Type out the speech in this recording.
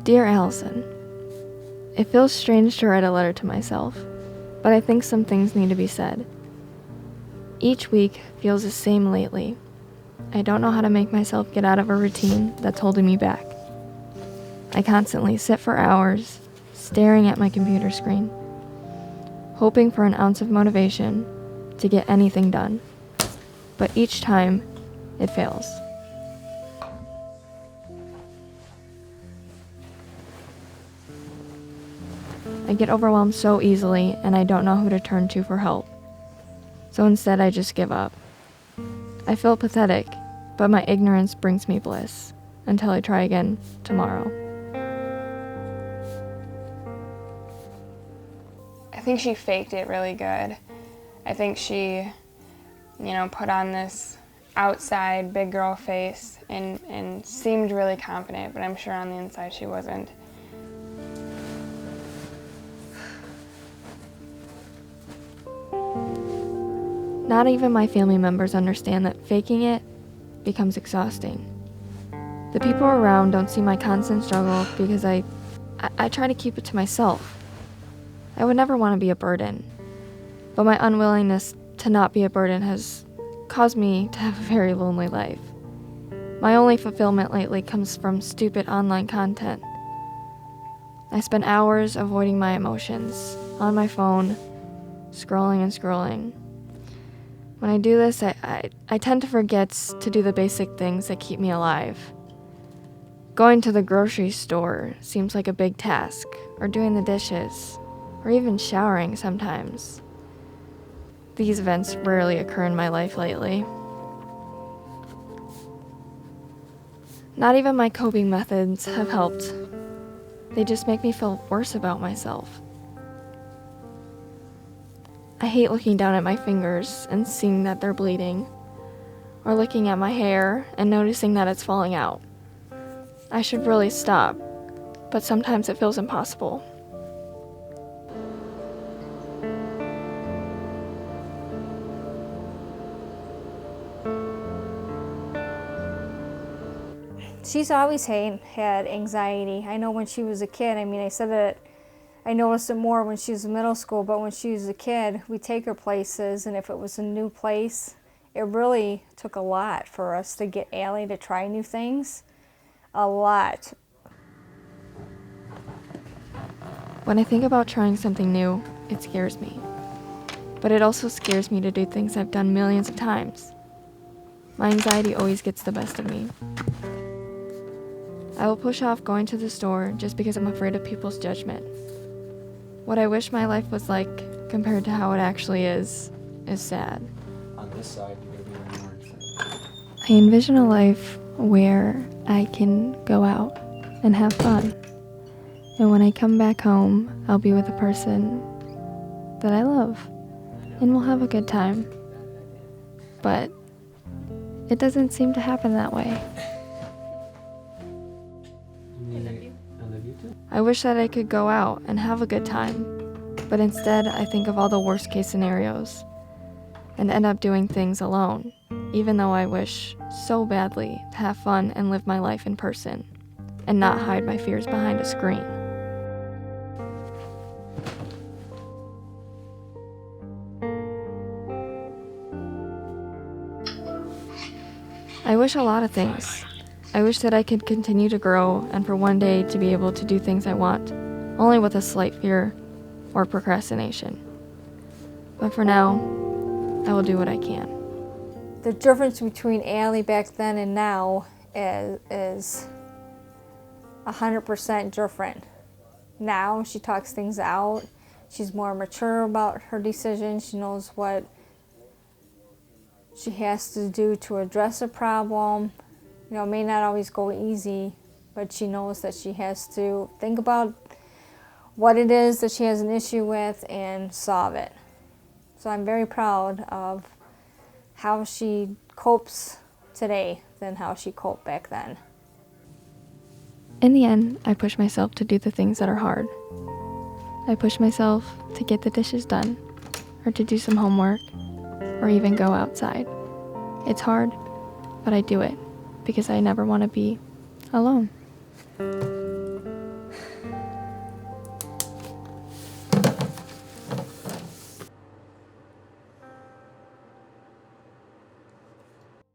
Dear Allison, it feels strange to write a letter to myself, but I think some things need to be said. Each week feels the same lately. I don't know how to make myself get out of a routine that's holding me back. I constantly sit for hours, staring at my computer screen, hoping for an ounce of motivation to get anything done. But each time, it fails. I get overwhelmed so easily, and I don't know who to turn to for help. So instead, I just give up. I feel pathetic, but my ignorance brings me bliss until I try again tomorrow. I think she faked it really good. I think she, put on this outside big girl face and seemed really confident, but I'm sure on the inside she wasn't. Not even my family members understand that faking it becomes exhausting. The people around don't see my constant struggle because I try to keep it to myself. I would never want to be a burden, but my unwillingness to not be a burden has caused me to have a very lonely life. My only fulfillment lately comes from stupid online content. I spend hours avoiding my emotions, on my phone, scrolling and scrolling. When I do this, I tend to forget to do the basic things that keep me alive. Going to the grocery store seems like a big task, or doing the dishes, or even showering sometimes. These events rarely occur in my life lately. Not even my coping methods have helped. They just make me feel worse about myself. I hate looking down at my fingers and seeing that they're bleeding, or looking at my hair and noticing that it's falling out. I should really stop, but sometimes it feels impossible. She's always had anxiety. I know when she was a kid, I said that I noticed it more when she was in middle school, but when she was a kid, we'd take her places, and if it was a new place, it really took a lot for us to get Allie to try new things. A lot. When I think about trying something new, it scares me. But it also scares me to do things I've done millions of times. My anxiety always gets the best of me. I will push off going to the store just because I'm afraid of people's judgment. What I wish my life was like compared to how it actually is sad. On this side, you're going to be wearing orange. I envision a life where I can go out and have fun. And when I come back home, I'll be with a person that I love, and we'll have a good time. But it doesn't seem to happen that way. I wish that I could go out and have a good time, but instead I think of all the worst case scenarios and end up doing things alone, even though I wish so badly to have fun and live my life in person and not hide my fears behind a screen. I wish a lot of things. I wish that I could continue to grow and for one day to be able to do things I want, only with a slight fear or procrastination. But for now, I will do what I can. The difference between Allie back then and now is 100% different. Now she talks things out. She's more mature about her decisions. She knows what she has to do to address a problem. It may not always go easy, but she knows that she has to think about what it is that she has an issue with and solve it. So I'm very proud of how she copes today than how she coped back then. In the end, I push myself to do the things that are hard. I push myself to get the dishes done, or to do some homework, or even go outside. It's hard, but I do it because I never want to be alone.